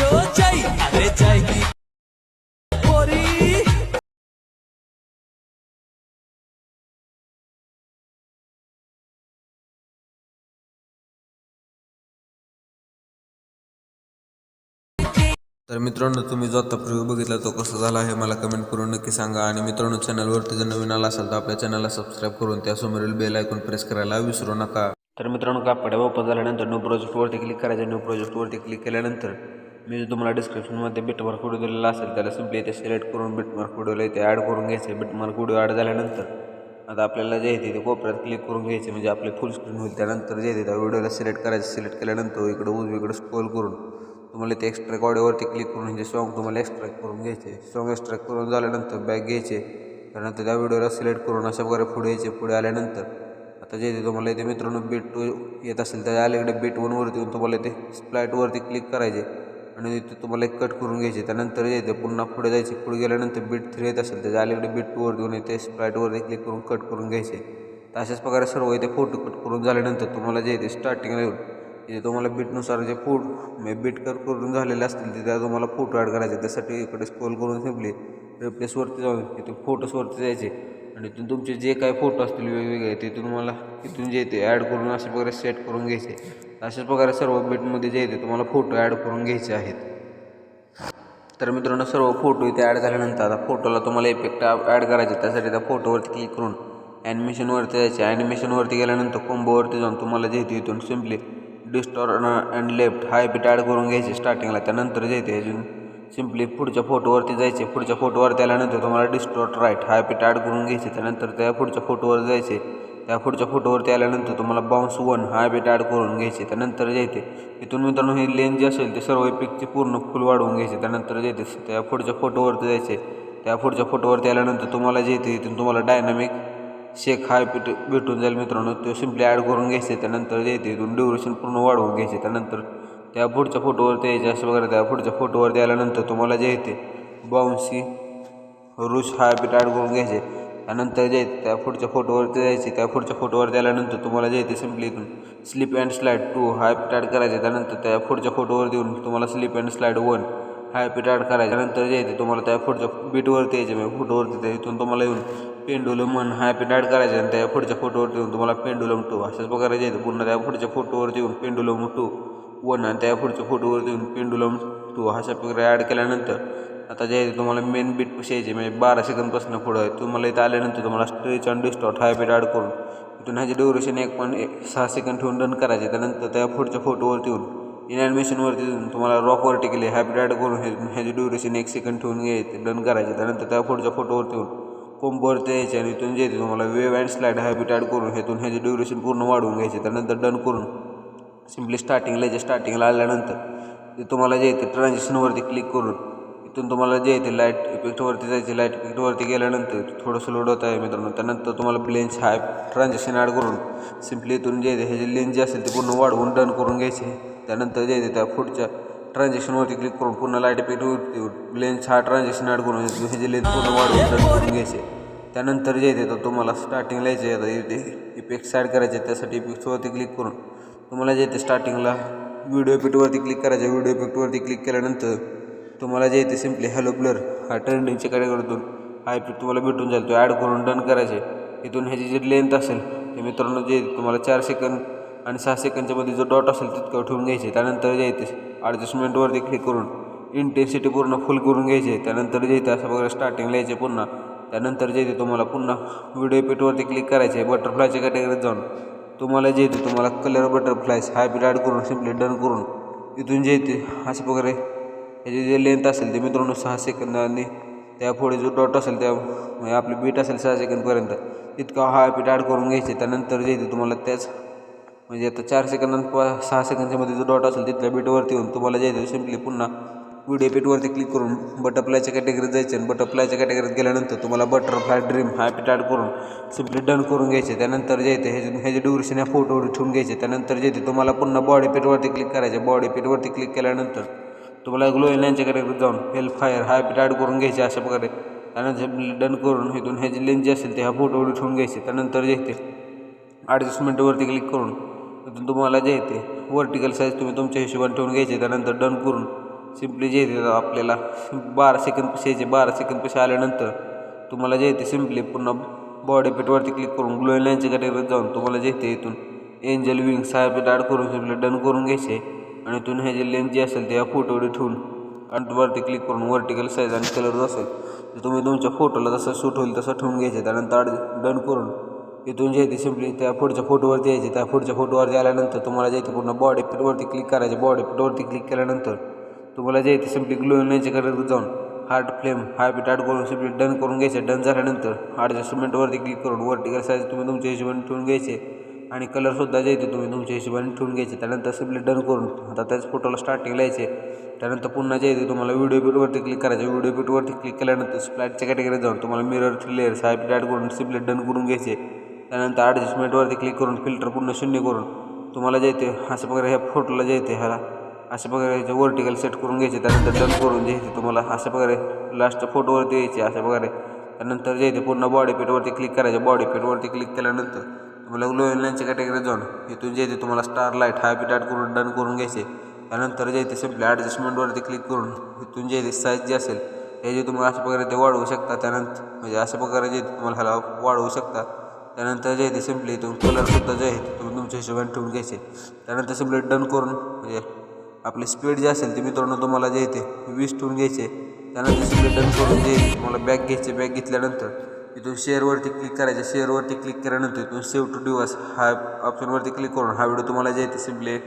जय अरे जय की पोरी। तर मित्रांनो, तुम्ही जो आता प्रिव्ह्यू बघितला तो कसा झाला आहे मला कमेंट करून नक्की सांगा। आणि मित्रांनो, चॅनलवरती जर नवीन आला असाल तर आपल्या चॅनलला सबस्क्राईब करून त्यासमोरील बेल आयकॉन प्रेस करायला विसरू नका। तर मित्रांनो, कापड्या ओपन झाल्यानंतर न्यू प्रोजेक्टवरती क्लिक करायचं। न्यू प्रोजेक्टवरती क्लिक केल्यानंतर मी तुम्हाला डिस्क्रिप्शनमध्ये बिटमार्क व्हिडिओ दिलेला असेल त्याला सिम्पली इथे सिलेक्ट करून बिटमार्क व्हिडिओला इथे ॲड करून घ्यायचं। बिटमार्क व्हिडिओ ॲड झाल्यानंतर आता आपल्याला जे आहे ते कोपऱ्यात क्लिक करून घ्यायचे, म्हणजे आपले फुल स्क्रीन होईल। त्यानंतर जे आहे त्या व्हिडिओला सिलेक्ट करायचं। सिलेक्ट केल्यानंतर इकडे उजवीकडे स्क्रोल करून तुम्हाला ते एक्स्ट्रॅक्ट ऑडिओवरती क्लिक करून हे सॉन्ग तुम्हाला एक्स्ट्रॅक्ट करून घ्यायचे। सॉन्ग एक्स्ट्रॅक्ट करून झाल्यानंतर बॅक घ्यायचे। त्यानंतर त्या व्हिडिओला सिलेक्ट करून अशा प्रकारे पुढे यायचे। पुढे आल्यानंतर आता जे ते तुम्हाला इथे मित्रांनो बीट 2 येत असेल त्या अलीकडे बीट 1वरती येऊन तुम्हाला इथे स्प्लाईटवरती क्लिक करायचे आणि इथे तुम्हाला एक कट करून घ्यायचे। त्यानंतर जे ते पुन्हा पुढे जायचे। पुढे गेल्यानंतर बीट 3 येत असेल त्याच्या अलीकडे बीट 2वरती येऊन इथे स्प्लाईटवरती क्लिक करून कट करून घ्यायचे। तर अशाच प्रकारे सर्व इथे फोटो कट करून झाल्यानंतर तुम्हाला जे ते स्टार्टिंगला येऊन इथे तुम्हाला बीटनुसार जे बीट कट करून झालेले असतील तिथे तुम्हाला फोटो ॲड करायचे। त्यासाठी इकडे स्क्रोल करून सिम्पली रिप्लेसवरती जाऊन इथे फोटोजवरती जायचे आणि तिथून तुमचे जे काही फोटो असतील वेगवेगळे ते तुम्हाला इथून जे ते ॲड करून अशा प्रकारे सेट करून घ्यायचे। अशाच प्रकारे सर्व बीटमध्ये जे ते तुम्हाला फोटो ॲड करून घ्यायचे आहेत। तर मित्रांनो, सर्व फोटो इथे ॲड झाल्यानंतर आता फोटोला तुम्हाला इफेक्ट ॲड करायचे। त्यासाठी त्या फोटोवरती क्लिक करून ॲनिमेशनवरती जायचे। ॲनिमेशनवरती गेल्यानंतर कोंबोवरती जाऊन तुम्हाला जे ते इथून सिम्पली डिस्टॉर्ट अँड लेफ्ट हा इफेक्ट ॲड करून घ्यायचे स्टार्टिंगला। त्यानंतर जे ते अजून सिम्पली पुढच्या फोटोवरती जायचे। पुढच्या फोटोवरती आल्यानंतर तुम्हाला डिस्टॉर्ट राईट हा इफेक्ट ॲड करून घ्यायचे। त्यानंतर त्या पुढच्या फोटोवर जायचे। त्या पुढच्या फोटोवरती आल्यानंतर तुम्हाला बाउन्स 1 हा इफेक्ट ॲड करून घ्यायचे। त्यानंतर जे ते इथून मित्रांनो ही लेन जी असेल ते सर्व इफेक्टची पूर्ण फुल वाढवून घ्यायचे। त्यानंतर जे ते त्या पुढच्या फोटोवरती जायचे। त्या पुढच्या फोटोवरती आल्यानंतर तुम्हाला जे ते इथून तुम्हाला डायनामिक शेक हा इफेक्ट भेटून जाईल मित्रांनो, तो सिम्पली ॲड करून घ्यायचे। त्यानंतर जे ते इथून ड्युरेशन पूर्ण वाढवून घ्यायचे। त्यानंतर त्या पुढच्या फोटोवरती यायचे असं वगैरे। त्या पुढच्या फोटोवरती आल्यानंतर तुम्हाला जे ते बाउन्सी रुश हा इफेक्ट ॲड करून घ्यायचे। त्यानंतर जे त्या पुढच्या फोटोवरती जायचे। त्या पुढच्या फोटोवरती आल्यानंतर तुम्हाला जे ते सिम्पली इथून स्लिप अँड स्लाईड 2 हा इफेक्ट ॲड करायचे। त्यानंतर त्या पुढच्या फोटोवरती येऊन तुम्हाला स्लिप अँड स्लाईड 1 हा इफेक्ट ॲड करायचा। त्यानंतर जे ते तुम्हाला त्या पुढच्या बीटवरती यायचे, म्हणजे फोटोवरती ते इथून तुम्हाला येऊन पेंडुलम 1 हा इफेक्ट ॲड करायचा आणि त्या पुढच्या फोटोवरती येऊन तुम्हाला पेंडुलम 2 अशाच प्रकारे जे पुन्हा त्या पुढच्या फोटोवरती येऊन पेंडुलम 2 1 आणि त्या पुढच्या फोटोवरती येऊन पेंडुलम 2 अशा प्रकारे ॲड केल्यानंतर आता जे तुम्हाला मेन बीट कशी यायची, म्हणजे 12 सेकंदपासून पुढं आहे तुम्हाला इथं आल्यानंतर तुम्हाला स्ट्रेच आणि डिस्टॉर्ट हा इफेक्ट ॲड करून इथून ह्याची ड्युरेशन 1.6 सेकंद ठेवून डन करायचे। त्यानंतर त्या पुढच्या फोटोवरती येऊन इन ॲनिमेशनवरती तुम्हाला रॉकवरती केले हा इफेक्ट ॲड करून ह्याची ड्युरेशन 1 सेकंद ठेवून घ्यायचे डन करायचे। त्यानंतर त्या पुढच्या फोटोवरती येऊन कोंबवरती यायचे आणि इथून जे तुम्हाला वेव अँड स्लाईड हा इफेक्ट ॲड करून हेतून ह्याची ड्युरेशन पूर्ण वाढवून घ्यायचे। त्यानंतर डन करून सिम्पली स्टार्टिंगला आल्यानंतर ते तुम्हाला जे ते ट्रान्झिशनवरती क्लिक करून इथून तुम्हाला जे ते लाईट इफेक्टवरती जायचे। लाईट इफेक्टवरती गेल्यानंतर थोडंसं लोड होत आहे मित्रांनो। त्यानंतर तुम्हाला ब्लेंच हा ट्रान्झिशन ॲड करून सिम्पली इथून जे ह्याची लेन्स जे असेल ते पूर्ण वाढवून डन करून घ्यायचे। त्यानंतर जे ते त्या पुढच्या ट्रान्झिशनवरती क्लिक करून पुन्हा लाईट इफेक्टवरती ब्लेंच हा ट्रान्झिशन ॲड करून ह्याची लेन्स पूर्ण वाढवून डन करून घ्यायचे। त्यानंतर जे येते तर तुम्हाला स्टार्टिंगला यायचे आता इथे इफेक्ट्स ॲड करायचे। त्यासाठी इफेक्ट्सवरती क्लिक करून तुम्हाला जे ते स्टार्टिंगला व्हिडिओ इफेक्टवरती क्लिक करायचे। व्हिडिओ इफेक्टवरती क्लिक केल्यानंतर तुम्हाला जे येते सिम्पली हॅलो ब्लर हा ट्रेंडिंगच्या कॅटेगरीतून हा इफेक्ट तुम्हाला भेटून जाईल, तो ॲड करून डन करायचे। इथून ह्याची जी लेंथ असेल ते मित्रांनो जे तुम्हाला 4 सेकंद आणि 6 सेकंदच्या मध्ये जो डॉट असेल तितकं ठेवून घ्यायचे। त्यानंतर जे येते ॲडजस्टमेंटवरती क्लिक करून इंटेन्सिटी पूर्ण फुल करून घ्यायचे। त्यानंतर जे येते असं वगैरे स्टार्टिंगला यायचे पुन्हा। त्यानंतर जे येते तुम्हाला पुन्हा व्हिडिओ इफेक्टवरती क्लिक करायचे। बटरफ्लायच्या कॅटेगरीत जाऊन तुम्हाला जे येते तुम्हाला कलर बटरफ्लायज हा इफेक्ट ॲड करून सिम्पली डन करून इथून जे येते अशा प्रकारे ह्याची जे लेंथ असेल ते मित्रांनो 6 सेकंद आणि त्या पुढे जो डॉट असेल त्या म्हणजे आपली बीट असेल 6 सेकंदपर्यंत तितका हा इफेक्ट ॲड करून घ्यायचे। त्यानंतर जे येते तुम्हाला त्याच म्हणजे आता 4 सेकंद आणि 6 सेकंदच्या मध्ये जो डॉट असेल तिथल्या बीटवरती येऊन तुम्हाला जे येते सिम्पली पुन्हा व्हिडिओ इफेक्टवरती क्लिक करून बटरफ्लायच्या कॅटेगरीत जायचे आणि बटरफ्लायच्या कॅटेगरीत गेल्यानंतर तुम्हाला बटरफ्लाय ड्रीम हा इफेक्ट ॲड करून सिम्पली डन करून घ्यायचे। त्यानंतर जे येते ह्याची ड्युरेशन या फोटोवर ठेवून घ्यायचे। त्यानंतर जे येते तुम्हाला पुन्हा बॉडी इफेक्टवरती क्लिक करायचे। बॉडी इफेक्टवरती क्लिक केल्यानंतर तुम्हाला ग्लो एलाईनच्या कॅटेगरीत जाऊन हेल फायर हा इफेक्ट ॲड करून घ्यायचे अशा प्रकारे। त्यानंतर डन करून इथून ह्याची लेन्स जी असेल ते ह्या फोटोवर ठेवून घ्यायचे। त्यानंतर जे येते ॲडजस्टमेंटवरती क्लिक करून इथून तुम्हाला जे येते वर्टिकल साईज तुम्ही तुमच्या हिशोबाने ठेवून घ्यायचे। त्यानंतर डन करून सिम्पली जे येते आपल्याला 12 सेकंद पैसे यायचे. 12 सेकंद पैसे आल्यानंतर तुम्हाला जे येते सिम्पली पुन्हा बॉडी पिटवरती क्लिक करून ग्लोइंग लाईनच्या कॅटेगरीत जाऊन तुम्हाला जे येते इथून एंजल विंग्स हा पिट ॲड करून सिम्पली डन करून घ्यायचे. आणि इथून हे जे लेन्स जे असेल ते या फोटोवर ठेवून आणि वरती क्लिक करून व्हर्टिकल साईज आणि कलर जो असेल ते तुम्ही तुमच्या फोटोला जसं शूट होईल तसं ठेवून घ्यायचे. त्यानंतर डन करून इथून जे येते सिम्पली त्या पुढच्या फोटोवरती यायचे. त्या पुढच्या फोटोवरती आल्यानंतर तुम्हाला जे येते पूर्ण बॉडी पिटवरती क्लिक करायचे. बॉडी पिटवरती क्लिक केल्यानंतर तुम्हाला जे येते सिम्पली ग्लोइंग लाईनच्या कॅटेगरीत जाऊन हार्ट फ्लेम हा पिट ॲड करून सिम्पली डन करून घ्यायचे. डन झाल्यानंतर ॲडजस्टमेंटवरती क्लिक करून व्हर्टिकल साईज तुम्ही तुमच्या हिशोबाने ठेवून घ्यायचे. आणि कलरसुद्धा जे येते तुम्ही तुमच्या हिशोबाने ठेवून घ्यायचे. त्यानंतर सिम्पली डन करून आता त्याच फोटोला स्टार्टिंगला यायचे. त्यानंतर पुन्हा जे येते तुम्हाला व्हिडिओ पिटवरती क्लिक करायचे. व्हिडिओ पिटवरती क्लिक केल्यानंतर स्प्लॅटच्या कॅटेगरीत जाऊन तुम्हाला मिरर 3 लेअर्स हा पिट ॲड करून सिम्पली डन करून घ्यायचे. त्यानंतर ॲडजस्टमेंटवरती क्लिक करून फिल्टर पूर्ण शून्य करून तुम्हाला जे येते अशा प्रकारे ह्या फोटोला जे येते ह्याला अशा प्रकारे व्हर्टिकल सेट करून घ्यायचे. त्यानंतर डन करून जे येते तुम्हाला अशा प्रकारे लास्टच्या फोटोवरती यायचे अशा प्रकारे. त्यानंतर जे येते पूर्ण बॉडी पिटवरती क्लिक करायचे. बॉडी पिटवरती क्लिक केल्यानंतर तुम्हाला ग्लोइंग लाईनच्या कॅटेगरीत जाऊन इथून जे येते तुम्हाला स्टार लाईट हा पिट ॲड करून डन करून घ्यायचे. त्यानंतर जे येते सिम्पली ॲडजस्टमेंटवरती क्लिक करून इथून जे येते साईज जे असेल हे जे तुम्ही अशा प्रकारे ते वाढवू शकता. त्यानंतर म्हणजे अशा प्रकारे जे तुम्हाला ह्याला वाढवू शकता. त्यानंतर जे येते सिम्पली इथून कलरसुद्धा जे आहे तुम्ही तुमच्या हिशोबाने ठेवून घ्यायचे. त्यानंतर सिम्पली डन करून म्हणजे आपली स्पीड जी असेल ती मित्रांनो तुम्हाला जे येते 20 ठेवून घ्यायचे. त्यानंतर सिम्पली डन करून जे तुम्हाला बॅक घ्यायचे. बॅक घेतल्यानंतर इथून शेअरवरती क्लिक करायचे. शेअरवरती क्लिक केल्यानंतर इथून सेव्ह टू डिव्हाइस हा ऑप्शनवरती क्लिक करून हा व्हिडिओ तुम्हाला जे येते सिम्पली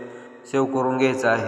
सेव्ह करून घ्यायचा आहे.